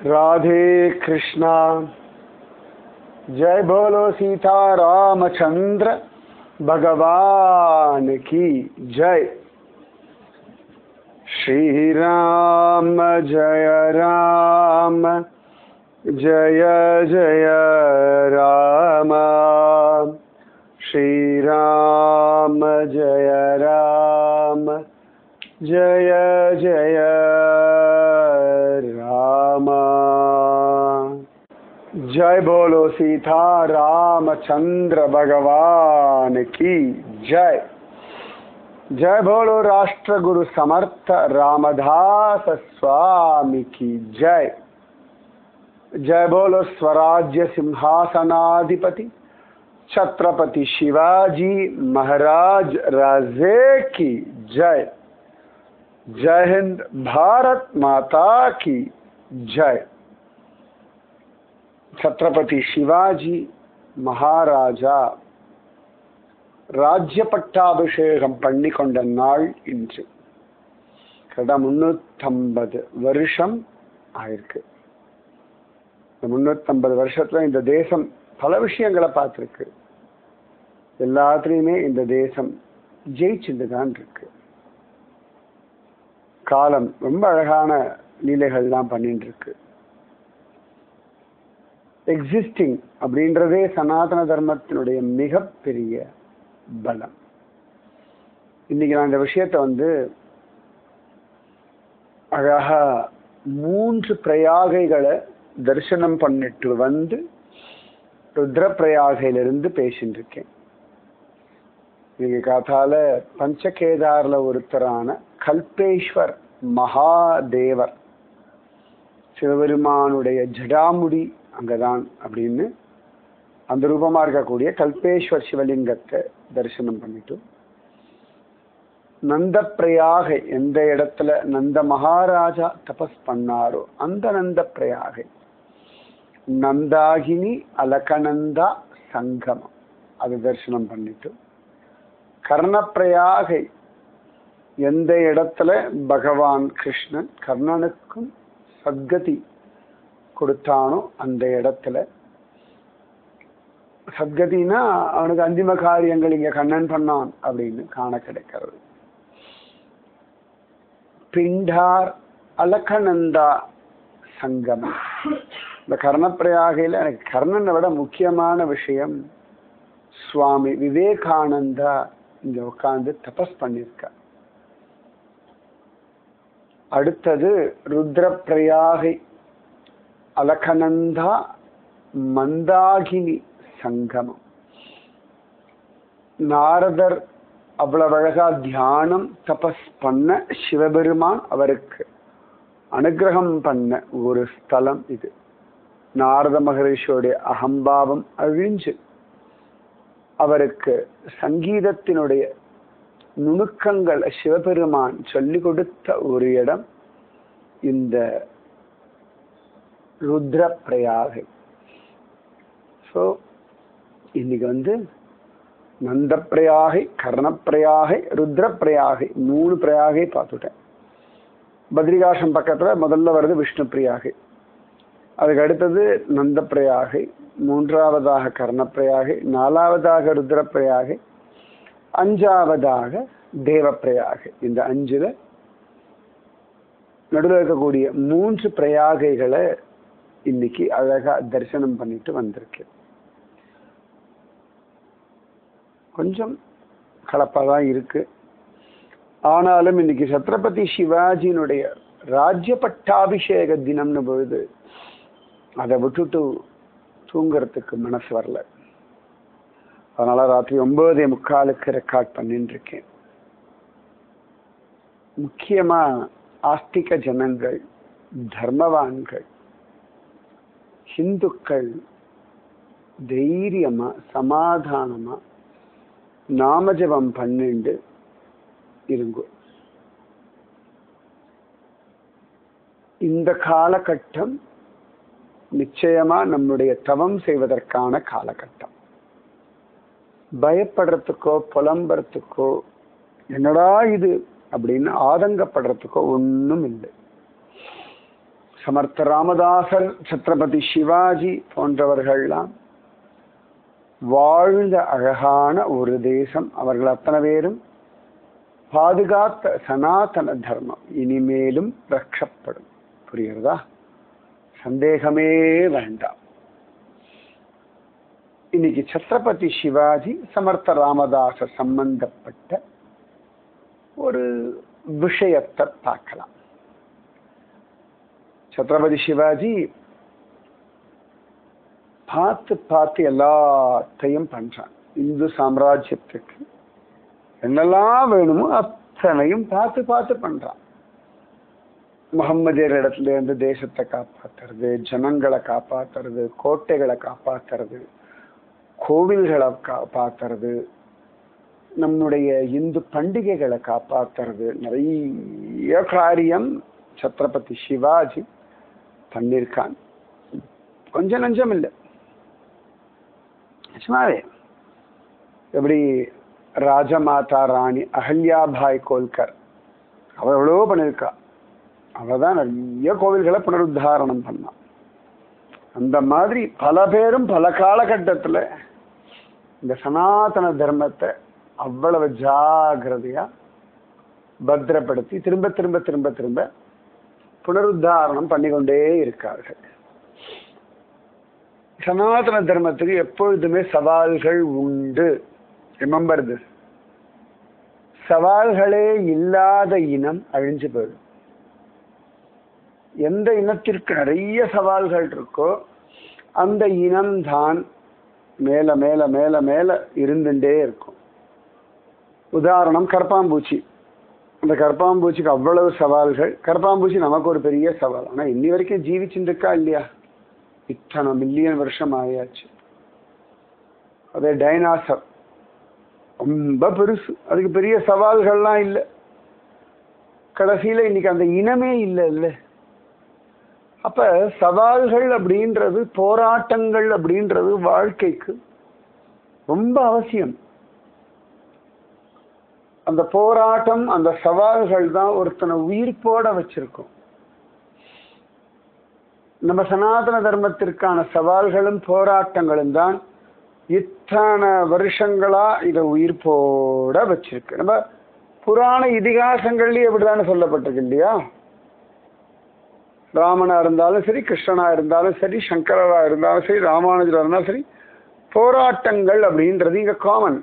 राधे कृष्णा। जय बोलो सीता रामचंद्र भगवान की जय। श्री राम जय राम जय जय राम। श्री राम जय राम जय जय राम। जय बोलो सीता रामचंद्र भगवान की जय। जय बोलो राष्ट्र गुरु समर्थ रामदास स्वामी की जय। जय बोलो स्वराज्य सिंहासनाधिपति छत्रपति शिवाजी महाराज राजे की जय। जय हिंद, भारत माता की जय। छत्रपति शिवाजी महाराजा राज्य पट्टाभिषेகம் பண்ணி கொண்ட நாள் இன்று. கடந்த 350 வருஷம் ஆயிருக்கு. இந்த 350 வருஷத்துல இந்த தேசம் பல விஷயங்களை பார்த்துருக்கு. எல்லாத்துலேயுமே இந்த தேசம் ஜெயிச்சுட்டு தான் இருக்கு. காலம் ரொம்ப அழகான லீலைகள்லாம் பண்ணிட்டு இருக்கு. எக்ஸிஸ்டிங் அப்படின்றதே சனாதன தர்மத்தினுடைய மிகப்பெரிய பலம். இன்னைக்கு நான் இந்த விஷயத்தை அழகா 3 பிரயாகைகளை தரிசனம் பண்ணிட்டு ருத்ர பிரயாகையிலிருந்து பேசிட்டு இருக்கேன். இன்னைக்கு காத்தால பஞ்சகேதார்ல ஒருத்தரான கல்பேஸ்வர் மகாதேவர் சிவபெருமானுடைய ஜடாமுடி அங்கதான் அப்படின்னு அந்த ரூபமா இருக்கக்கூடிய கல்பேஸ்வர் சிவலிங்கத்தை தரிசனம் பண்ணிட்டு, நந்த பிரயாகை எந்த இடத்துல நந்த மகாராஜா தபஸ் பண்ணாரோ அந்த நந்த பிரயாகை, நந்தாகினி அலகநந்தா சங்கமம் அது தரிசனம் பண்ணிட்டு, கர்ணப்பிரயாகை எந்த இடத்துல பகவான் கிருஷ்ணன் கர்ணனுக்கும் சத்கதி கொடுத்தானோ அந்த இடத்துல, சத்கதினா அவனுக்கு அந்திம காரியங்கள் இங்க கண்ணன் பண்ணான் அப்படின்னு காண கிடைக்கிறது. பிண்டார் அலகநந்தா சங்கமம். இந்த கர்ணப்பிரயாகையில எனக்கு கர்ணனை விட முக்கியமான விஷயம் சுவாமி விவேகானந்தா இங்க உட்கார்ந்து தபஸ் பண்ணியிருக்கார். அடுத்தது ருத்ரப்பிரயாகை அலகநந்தா மந்தாகினி சங்கமம். நாரதர் அவ்வளவு அழகா தியானம் தபஸ் பண்ண சிவபெருமான் அவருக்கு அனுகிரகம் பண்ண ஒரு ஸ்தலம் இது. நாரத மகரிஷியோடைய அகம்பாவம் அழிஞ்சு அவருக்கு சங்கீதத்தினுடைய நுணுக்கங்களை சிவபெருமான் சொல்லிக் கொடுத்த ஒரு இடம் இந்த ருத்ர பிரயாகை. ஸோ இன்னைக்கு நந்த பிரயாகை, கர்ணப்பிரயாகை, ருத்ர பிரயாகை 3 பிரயாகை பார்த்துட்டேன். பத்ரிகாசம் பக்கத்துல முதல்ல வருது விஷ்ணு பிரயாகை, அதுக்கு அடுத்தது நந்த பிரயாகை, 3ஆவதாக கர்ணப்பிரயாகை, 4ஆவதாக ருத்ர பிரயாகை, 5ஆவதாக தேவ பிரயாகை. இந்த 5ல நடுவில் இருக்கக்கூடிய 3 பிரயாகைகளை இன்னைக்கு அழகா தரிசனம் பண்ணிட்டு வந்திருக்கேன். கொஞ்சம் கலப்பாதான் இருக்கு. ஆனாலும் இன்னைக்கு சத்ரபதி சிவாஜியினுடைய ராஜ்ய பட்டாபிஷேக தினம்னு பொழுது அதை விட்டுட்டு தூங்குறதுக்கு மனசு வரல. அதனால ராத்திரி 9:45 ரெக்கார்ட் பண்ணிட்டு இருக்கேன். முக்கியமா ஆஸ்திக ஜனங்கள், தர்மவான்கள், ஹிந்துக்கள் தைரியமா சமாதானமா நாமஜபம் பண்ணிண்டு இருங்கோ. இந்த காலகட்டம் நிச்சயமா நம்முடைய தவம் செய்வதற்கான காலகட்டம். பயப்படுறதுக்கோ புலம்புறதுக்கோ என்னடா இது அப்படின்னு ஆதங்கப்படுறதுக்கோ ஒன்றும் இல்லை. சமர்த்த ராமதாசர், சத்ரபதி சிவாஜி போன்றவர்கள்லாம் வாழ்ந்த அழகான ஒரு தேசம். அவர்கள் அத்தனை பேரும் பாதுகாத்த சனாதன தர்மம் இனிமேலும் ரட்சப்படும். புரியுறதா? சந்தேகமே வேண்டாம். இன்னைக்கு சத்ரபதி சிவாஜி, சமர்த்த ராமதாச சம்பந்தப்பட்ட ஒரு விஷயத்தை பார்க்கலாம். சத்ரபதி சிவாஜி பார்த்து பார்த்து எல்லாத்தையும் பண்றான். இந்து சாம்ராஜ்யத்துக்கு என்னெல்லாம் வேணுமோ அத்தனையும் பார்த்து பார்த்து பண்றான். முகம்மதியர் இடத்துல இருந்து தேசத்தை காப்பாத்துறது, ஜனங்களை காப்பாத்துறது, கோட்டைகளை காப்பாத்துறது, கோவில்களை காப்பாத்துறது, நம்முடைய இந்து பண்டிகைகளை காப்பாத்துறது, நிறைய காரியம் சத்ரபதி சிவாஜி பண்ணியிருக்கான். கொஞ்சம் நஞ்சம் இல்லை, சும்மாவே. எப்படி ராஜமாதா ராணி அகல்யாபாய் கோல்கர் அவள் எவ்வளோ பண்ணியிருக்கா. அவதான் நிறைய கோவில்களை புனருத்தாரணம் பண்ணான். அந்த மாதிரி பல பேரும் பல காலகட்டத்தில் இந்த சனாதன தர்மத்தை அவ்வளவு ஜாகிரதையா பத்திரப்படுத்தி திரும்ப திரும்ப திரும்ப திரும்ப புனருத்தாரணம் பண்ணிக்கொண்டே இருக்கார்கள். சனாதன தர்மத்துக்கு எப்பொழுதுமே சவால்கள் உண்டு. Remember this. சவால்களே இல்லாத இனம் அழிஞ்சு போயிடும். எந்த இனத்திற்கு நிறைய சவால்கள் இருக்கோ அந்த இனம்தான் மேல மேல மேல மேல இருந்துட்டே இருக்கும். உதாரணம் கரப்பாம்பூச்சி. அந்த கரப்பாம்பூச்சிக்கு அவ்வளவு சவால்கள். கரப்பாம்பூச்சி நமக்கு ஒரு பெரிய சவால். ஆனா இன்னி வரைக்கும் ஜீவிச்சுட்டு இருக்கா இல்லையா? இத்தனை மில்லியன் வருஷம் ஆயாச்சு. அதே டைனாசர் ரொம்ப பெருசு, அதுக்கு பெரிய சவால்கள்லாம் இல்லை. கடைசியில இன்னைக்கு அந்த இனமே இல்லை இல்லை. அப்ப சவால்கள் அப்படின்றது, போராட்டங்கள் அப்படின்றது வாழ்க்கைக்கு ரொம்ப அவசியம். அந்த போராட்டம், அந்த சவால்கள் தான் ஒருத்தனை உயிர்ப்போட வச்சிருக்கும். நம்ம சனாதன தர்மத்திற்கான சவால்களும் போராட்டங்களும் தான் இத்தனை வருஷங்களா இதை உயிர்ப்போட வச்சிருக்கு. நம்ம புராண இதிகாசங்கள்லயே அப்படித்தானே சொல்லப்பட்டிருக்கு இல்லையா? ராமனா இருந்தாலும் சரி, கிருஷ்ணனா இருந்தாலும் சரி, சங்கரரா இருந்தாலும் சரி, ராமானுஜரா இருந்தாலும் சரி, போராட்டங்கள் அப்படின்றது இங்க காமன்.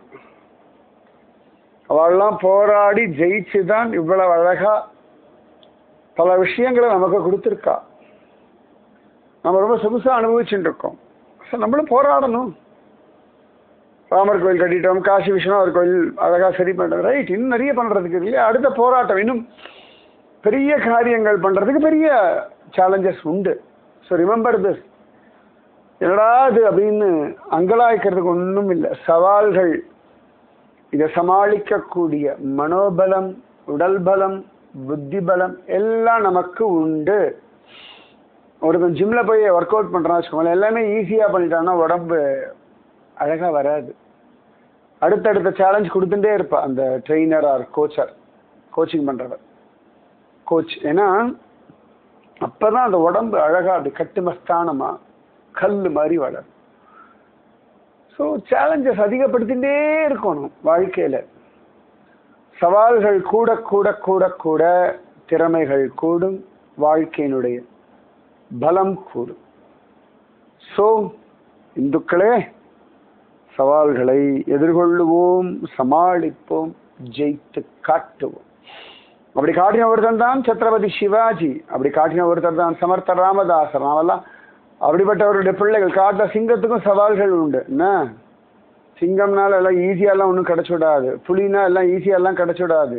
அவெல்லாம் போராடி ஜெயிச்சுதான் இவ்வளவு அழகா பல விஷயங்களை நமக்கு கொடுத்துருக்கா. நம்ம ரொம்ப சொகுசா அனுபவிச்சுட்டு இருக்கோம். நம்மளும் போராடணும். ராமர் கோயில் கட்டிட்டோம், காசி விஸ்வநாதர் கோயில் அழகா சரி பண்றது, ரைட். இன்னும் நிறைய பண்றதுக்கு இல்லையா? அடுத்த போராட்டம், இன்னும் பெரிய காரியங்கள் பண்றதுக்கு பெரிய சேலஞ்சஸ் உண்டு. So remember this. என்னடா இது அப்படின்னு அங்கலாய்க்கிறதுக்கு ஒன்றும் இல்லை. சவால்கள், இதை சமாளிக்கக்கூடிய மனோபலம், உடல் பலம், புத்தி பலம் எல்லாம் நமக்கு உண்டு. ஒருத்தன் ஜிம்ல போய் ஒர்க் அவுட் பண்றான்னு வச்சுக்கோங்களேன், எல்லாமே ஈஸியா பண்ணிட்டான்னா உடம்பு அழகா வராது. அடுத்தடுத்த சேலஞ்ச் கொடுத்துட்டே இருப்பா அந்த ட்ரெயினர் ஆர் கோச்சர், கோச்சிங் பண்றவர், கோச். ஏன்னா அப்பதான் அந்த உடம்பு அழகா அப்படி கட்டுமஸ்தானமா கல் மாதிரி வளரும். ஸோ சேலஞ்சஸ் அதிகப்படுத்திகிட்டே இருக்கணும் வாழ்க்கையில. சவால்கள் கூட கூட கூட கூட திறமைகள் கூடும், வாழ்க்கையினுடைய பலம் கூடும். ஸோ இந்துக்களே, சவால்களை எதிர்கொள்ளுவோம், சமாளிப்போம், ஜெயித்து காட்டுவோம். அப்படி காட்டின ஒருத்தன் தான் சத்ரபதி சிவாஜி. அப்படி காட்டின ஒருத்தர் தான் சமர்த்த ராமதாசர். நாமெல்லாம் அப்படிப்பட்டவருடைய பிள்ளைகள். காட்ட சிங்கத்துக்கும் சவால்கள் உண்டு. என்ன, சிங்கம்னால எல்லாம் ஈஸியாலாம் ஒன்றும் கிடைச்சுடாது, புலினா எல்லாம் ஈஸியாலாம் கிடைச்சுடாது.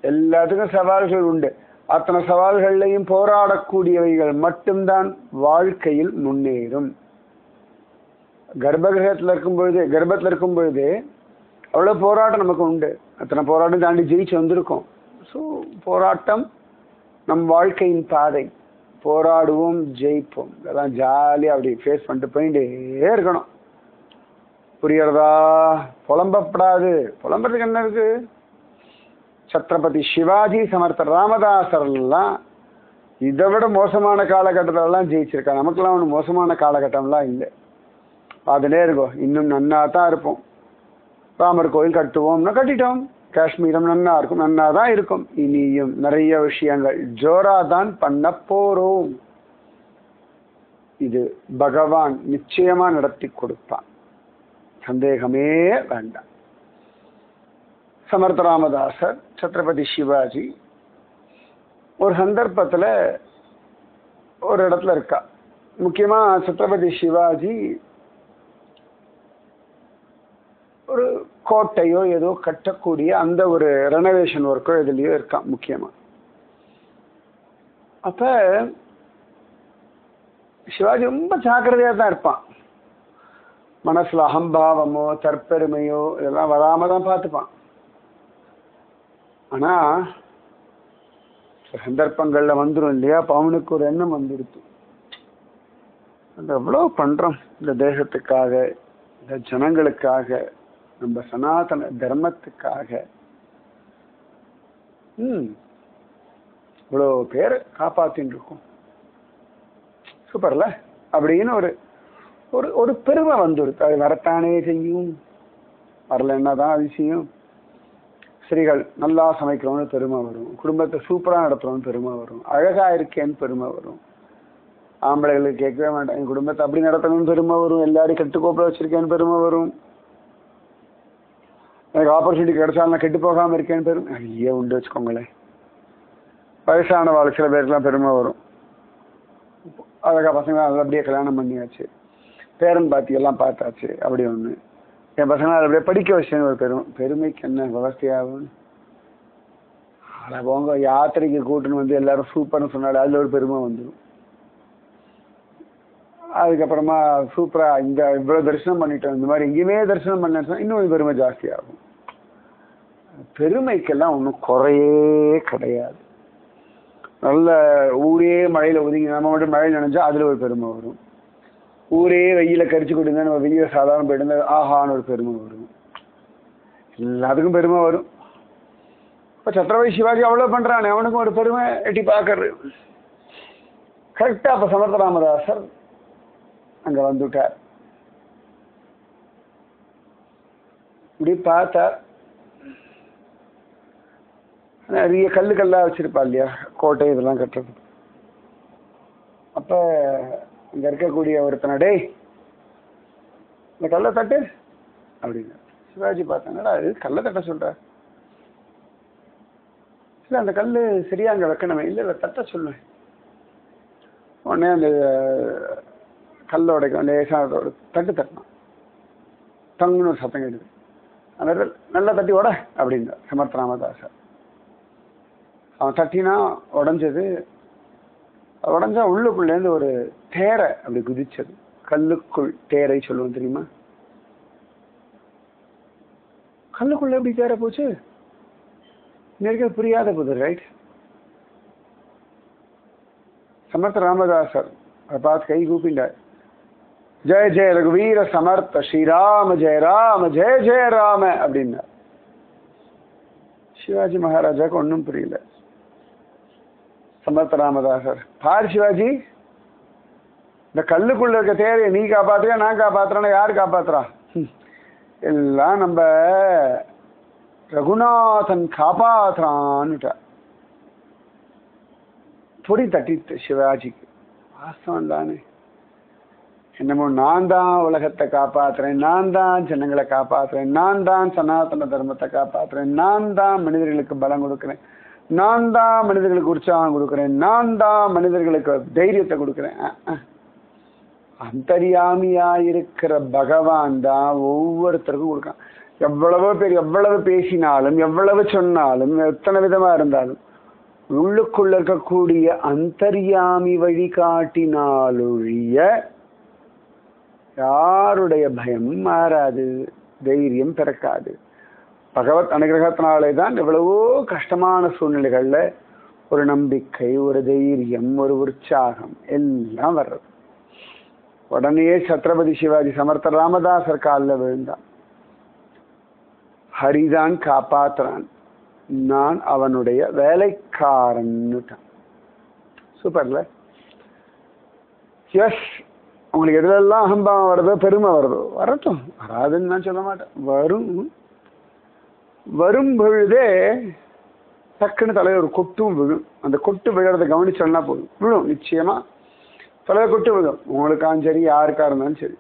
எல்லாத்துக்கும் சவால்கள் உண்டு. அத்தனை சவால்கள்லையும் போராடக்கூடியவைகள் மட்டும்தான் வாழ்க்கையில் முன்னேறும். கர்ப்பத்தில் இருக்கும் பொழுது அவ்வளோ போராட்டம் நமக்கு உண்டு. அத்தனை போராட்டம் தாண்டி ஜெயிச்சு வந்திருக்கோம். ஸோ போராட்டம் நம் வாழ்க்கையின் பாதை. போராடுவோம், ஜெயிப்போம். இதெல்லாம் ஜாலியாக அப்படி ஃபேஸ் பண்ணிட்டு போயிட்டே இருக்கணும். புரியறதா? புலம்பப்படாது. புலம்புறதுக்கு என்ன இருக்கு? சத்ரபதி சிவாஜி, சமர்த்த ராமதாசர்லாம் இதை விட மோசமான காலகட்டத்திலலாம் ஜெயிச்சிருக்கா. நமக்கெல்லாம் ஒன்றும் மோசமான காலகட்டம்லாம் இல்லை. அதுலே இருக்கும். இன்னும் நன்னா தான் இருப்போம். ராமர் கோயில் கட்டுவோம்னா கட்டிட்டோம். காஷ்மீரம் நன்னா இருக்கும், நன்னா தான் இருக்கும். இனியும் நிறைய விஷயங்கள் ஜோரா தான் பண்ண போறோம். இது பகவான் நிச்சயமா நடத்தி கொடுப்பான், சந்தேகமே வேண்டாம். சமர்த்த ராமதாசர், சத்ரபதி சிவாஜி ஒரு சந்தர்ப்பத்தில் ஒரு இடத்துல இருக்கா. முக்கியமா சத்ரபதி சிவாஜி ஒரு கோட்டையோ ஏதோ கட்டக்கூடிய அந்த ஒரு ரெனோவேஷன் ஒர்க்கோ இதுலயோ இருக்கான் முக்கியமா. அப்ப சிவாஜி ரொம்ப ஜாக்கிரதையா தான் இருப்பான். மனசுல அகம்பாவமோ தற்பெருமையோ இதெல்லாம் வராம தான் பார்த்துப்பான். ஆனா சந்தர்ப்பங்கள்ல வந்துடும் இல்லையா, அப்ப அவனுக்கு ஒரு எண்ணம் வந்துடுது. அந்த எவ்வளவு பண்றோம் இந்த தேசத்துக்காக, இந்த ஜனங்களுக்காக, நம்ம சனாதன தர்மத்துக்காக. இவ்வளோ பேரை காப்பாத்தின்னு இருக்கோம், சூப்பர்ல அப்படின்னு ஒரு ஒரு ஒரு பெருமை வந்துடுது. அது வரத்தானே செய்யும், வரலன்னா தான் அதிசயம். ஸ்திரீகள் நல்லா சமைக்கிறோம்னு பெருமை வரும், குடும்பத்தை சூப்பராக நடத்துறோம்னு பெருமை வரும், அழகா இருக்கேன்னு பெருமை வரும். ஆம்பளைகளுக்கு கேட்கவே வேண்டாம், என் குடும்பத்தை அப்படி நடத்தணும்னு பெருமை வரும், எல்லாரையும் கட்டுக்கோப்பில் வச்சிருக்கேன்னு பெருமை வரும், எனக்கு ஆப்பர்ச்சுனிட்டி கிடைச்சாலும் நான் கெட்டு போகாமல் இருக்கேன்னு பெருமை நிறைய உண்டு வச்சுக்கோங்களேன். வயசான வாழ்க்கை சில பேருக்குலாம் பெருமை வரும். அழகா பசங்க நல்லபடியாக கல்யாணம் பண்ணியாச்சு, பேரன் பாத்தி எல்லாம் பார்த்தாச்சு, அப்படி ஒன்று. என் பசங்க அப்படியே படிக்க வச்சேன்னு ஒரு பெருமைக்கு என்ன விவசாயாகும். அதை போங்க யாத்திரைக்கு கூட்டுன்னு வந்து எல்லாரும் சூப்பர்னு சொன்னாலும் அதில் ஒரு பெருமை வந்துடும். அதுக்கப்புறமா சூப்பரா இந்த இவ்வளவு தரிசனம் பண்ணிட்டோம், இந்த மாதிரி எங்கேயுமே தரிசனம் பண்ணேன்னு இன்னும் பெருமை ஜாஸ்தியாகும். பெருமைக்கெல்லாம் ஒன்றும் குறையே கிடையாது. நல்ல ஊரே மழையில ஒதுங்கி நம்ம மட்டும் மழை நினைஞ்சா அதுல ஒரு பெருமை வரும். ஊரே வெயில கரிச்சு கொடுங்க, நம்ம வெயில சாதாரண போயிட்டு ஆஹான்னு ஒரு பெருமை வரும். எல்லாத்துக்கும் பெருமை வரும். இப்ப சத்ரபதி சிவாஜி அவ்வளவு பண்றானே, அவனுக்கும் ஒரு பெருமை எட்டி பார்க்கறது. கரெக்டா அப்ப சமர்த்த ராமதாசர் அங்க வந்துட்டார். இப்படி பார்த்தார், நிறைய கல்லா வச்சிருப்பா இல்லையா கோட்டை இதெல்லாம் கட்டுறது. அப்ப இங்க இருக்கக்கூடிய ஒருத்தன, டேய் இந்த கல்லை தட்டு அப்படின்னு. சிவாஜி பார்த்தாங்கடா அது கல்லை தட்ட சொல்ற, இல்ல அந்த கல்லு சரியா அங்க வைக்கணுமே, இல்ல இல்ல தட்ட சொல்லுவேன். உடனே அந்த கல்லோட லேசான தட்டு தட்டினான், தங்குன்னு ஒரு சத்தம் கேடுது. அந்த நல்லா தட்டி உட அப்படின்னு சமர்த்த ராமதாசர். அவன் தட்டினா உடஞ்சது. உடஞ்சா உள்ளுக்குள்ளேருந்து ஒரு தேரை அப்படி குதிச்சது. கல்லுக்குள் தேரை சொல்லுவோம் தெரியுமா, கல்லுக்குள்ள எப்படி தேரை போச்சு நேருக்கு புரியாத போது. ரைட். சமர்த்த ராமதாசர் அதை பார்த்து கை கூப்பிண்டார். ஜெய ஜெய ரகுவீர சமர்த்த ஸ்ரீராம ஜெய ராம ஜெய ஜெய ராம அப்படின்னா. சிவாஜி மகாராஜாவுக்கு ஒன்றும் புரியல. சமர்த்த ராமதாசர், பார் சிவாஜி, இந்த கல்லுக்குள்ள இருக்க தேரையை நீ காப்பாத்துறியா நான் காப்பாத்துறேன்னா யார் காப்பாத்துறா? எல்லாம் நம்ம ரகுநாதன் காப்பாத்துறான்னுட்டா. பொடி தட்டிட்டு சிவாஜிக்கு. வாஸ்தவம் தானே, என்னமோ நான் தான் உலகத்தை காப்பாத்துறேன், நான் தான் ஜனங்களை காப்பாத்துறேன், நான் தான் சனாதன தர்மத்தை காப்பாத்துறேன், நான் தான் மனிதர்களுக்கு பலம் கொடுக்குறேன், நான் தான் மனிதர்களுக்கு உற்சாகம் கொடுக்குறேன், நான் தான் மனிதர்களுக்கு தைரியத்தை கொடுக்குறேன். அந்தரியாமியா இருக்கிற பகவான் தான் ஒவ்வொருத்தருக்கும் கொடுக்கான். எவ்வளவோ பேர் எவ்வளவு பேசினாலும் எவ்வளவு சொன்னாலும் எத்தனை விதமா இருந்தாலும் உள்ளுக்குள்ள இருக்கக்கூடிய அந்தரியாமி வழிகாட்டினாலொழிய யாருடைய பயம் மாறாது, தைரியம் பிறக்காது. பகவத் அனுகிரகத்தினாலே தான் எவ்வளவோ கஷ்டமான சூழ்நிலைகள்ல ஒரு நம்பிக்கை, ஒரு தைரியம், ஒரு உற்சாகம் எல்லாம் வர்றது. உடனே சத்ரபதி சிவாஜி சமர்த்த ராமதாசர் காலில் விழுந்தான். ஹரிதான் காப்பாத்துறான், நான் அவனுடைய வேலைக்காரன்னுட்டான். சூப்பர்ல. எஸ், உங்களுக்கு எதுலெல்லாம் அகம்பாவம் வருதோ, பெருமை வருதோ வரட்டும், வராதுன்னு நான் சொல்ல மாட்டேன். வரும். வரும் பொழுதே டக்குன்னு தலையில் ஒரு கொட்டும் விழும். அந்த கொட்டு விழுறதை கவனிச்சோம்னா போதும், விழும். நிச்சயமா தலையில் கொட்டு விழும். உங்களுக்காலும் சரி, யாருக்கா இருந்தாலும் சரி.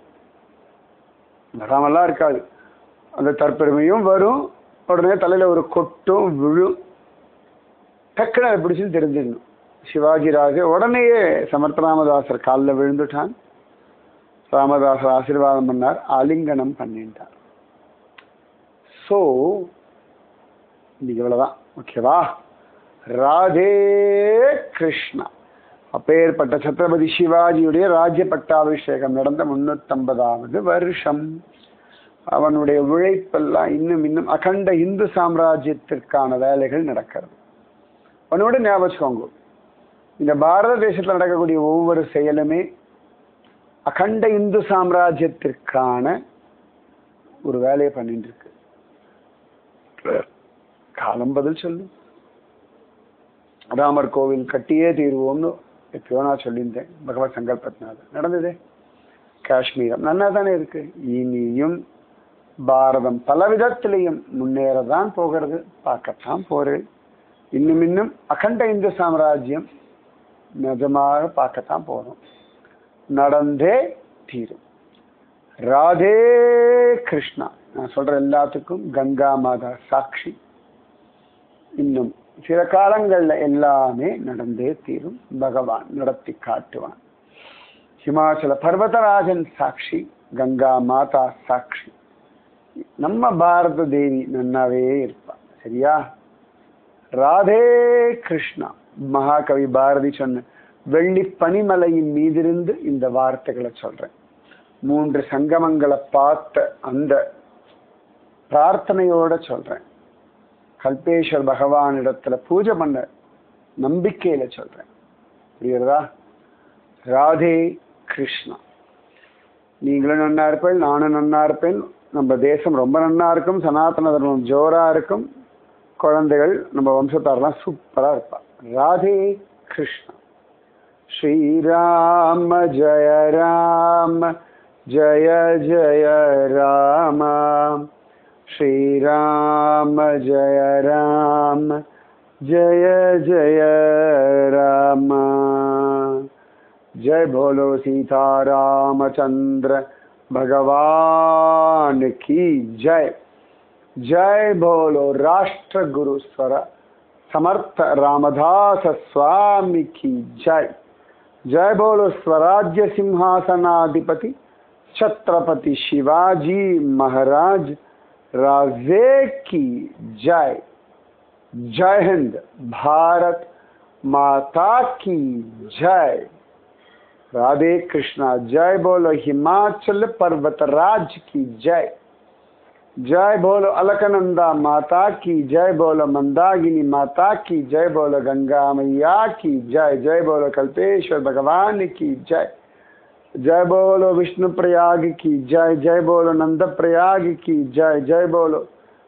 வராமல்லாம் இருக்காது. அந்த தற்பெருமையும் வரும், உடனே தலையில ஒரு கொட்டும் விழும். டக்குன்னு அதை பிடிச்சுன்னு தெரிஞ்சிடணும். சிவாஜி ராஜே உடனேயே சமர்த்த ராமதாசர் காலில் விழுந்துட்டான். ராமதாசர் ஆசீர்வாதம் பண்ணார், ஆலிங்கனம் பண்ணிட்டார். ஸோ இன்னைக்கு இவ்வளவுதான். ஓகேவா? ராதே கிருஷ்ணா. அப்பேற்பட்ட சத்ரபதி சிவாஜியுடைய ராஜ்ய பட்டாபிஷேகம் நடந்த 350வது வருஷம். அவனுடைய உழைப்பெல்லாம் இன்னும் இன்னும் அகண்ட இந்து சாம்ராஜ்யத்திற்கான வேலைகள் நடக்கிறது. அவனோட ஞாபகம் வச்சுக்கோங்க, இந்த பாரத தேசத்தில் நடக்கக்கூடிய ஒவ்வொரு செயலுமே அகண்ட இந்து சாம்ராஜ்யத்திற்கான ஒரு வேலையை பண்ணிட்டு இருக்கு. காலம் பதில் சொல்லு. ராமர் கோவில் கட்டியே தீர்வோம்னு எப்பயோ நான் சொல்லியிருந்தேன். பகவத் சங்கல்பத்தினால நடந்ததே. காஷ்மீரம் நல்லா தானே இருக்கு. இனியும் பாரதம் பல விதத்திலையும் முன்னேறதான் போகிறது, பார்க்கத்தான் போறேன். இன்னும் இன்னும் அகண்ட இந்து சாம்ராஜ்யம் நிஜமாக பார்க்கத்தான் போறோம். நடந்தே தீரும். ராதே கிருஷ்ணா. நான் சொல்ற எல்லாத்துக்கும் கங்கா மாதா சாட்சி. இன்னும் சில காலங்கள்ல எல்லாமே நடந்தே தீரும். பகவான் நடத்தி காட்டுவான். ஹிமாச்சல பர்வதராஜன் சாட்சி, கங்கா மாதா சாட்சி. நம்ம பாரத தேவி நன்னாவே இருப்பான். சரியா? ராதே கிருஷ்ணா. மகாகவி பாரதி சொன்ன வெள்ளி பனிமலையின் மீதிருந்து இந்த வார்த்தைகளை சொல்றேன். 3 சங்கமங்களை பார்த்த அந்த பிரார்த்தனையோட சொல்றேன். கல்பேஸ்வர் பகவானிடத்துல பூஜை பண்ண நம்பிக்கையில சொல்றேன். புரியுறதா? ராதே கிருஷ்ணா. நீங்களும் நன்னா இருப்பேன், நானும் நன்னா இருப்பேன். நம்ம தேசம் ரொம்ப நன்னா இருக்கும். சனாதன தர்மம் ஜோரா இருக்கும். குழந்தைகள் நம்ம வம்சத்தாரெல்லாம் சூப்பரா இருப்பா. ராதே கிருஷ்ணா. ஸ்ரீராம ஜய ராம ஜய ஜய ராம. श्रीराम जय राम जय जय राम. जय बोलो सीता रामचंद्र भगवान की जय. जय बोलो राष्ट्र गुरु स्वर समर्थ रामदास स्वामी की जय. जय बोलो स्वराज्य सिंहासनाधिपति छत्रपति शिवाजी महाराज राजे की जय. जय हिंद. भारत माता की जय. राधे कृष्णा. जय बोलो हिमाचल पर्वतराज की जय. जय बोलो अलकनंदा माता की जय. बोलो मंदाकिनी माता की जय. बोलो गंगा मैया की जय. जय बोलो कल्पेश्वर भगवान की जय. जय बोलो विष्णु प्रयाग की जय. जय बोलो नंद प्रयाग की जय. जय बोलो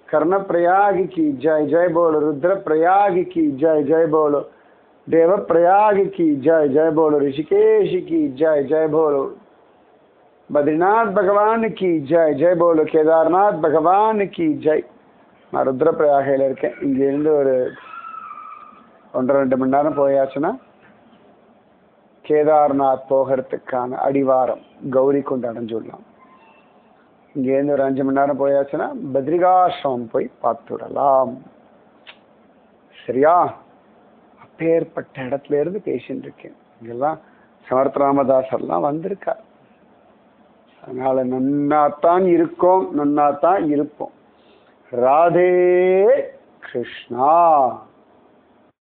कर्ण प्रयाग की जय. जय बोलो रुद्र प्रयाग की जय. जय बोलो देव प्रयाग की जय. जय बोलो ऋषिकेश की जय. जय बोलो बद्रीनाथ भगवान की जय. जय बोलो केदारनाथ भगवान की जय. நான் ருத்ர பிரயாகையில் இருக்கேன். இங்கிருந்து ஒரு 1-2 மணி நேரம் போயாச்சுன்னா கேதார்நாத் போகிறதுக்கான அடிவாரம் கௌரி கொண்டு அடைஞ்சுடலாம். இங்கேருந்து ஒரு 5 மணி நேரம் போயாச்சுன்னா பத்ரிகாசிரமம் போய் பார்த்துடலாம். சரியா? அப்பேற்பட்ட இடத்துல இருந்து பேசிட்டு இருக்கேன். இங்கெல்லாம் சமர்த்த ராமதாசர்லாம் வந்திருக்கார். அதனால நன்னாத்தான் இருக்கோம், நன்னாத்தான் இருப்போம். ராதே கிருஷ்ணா.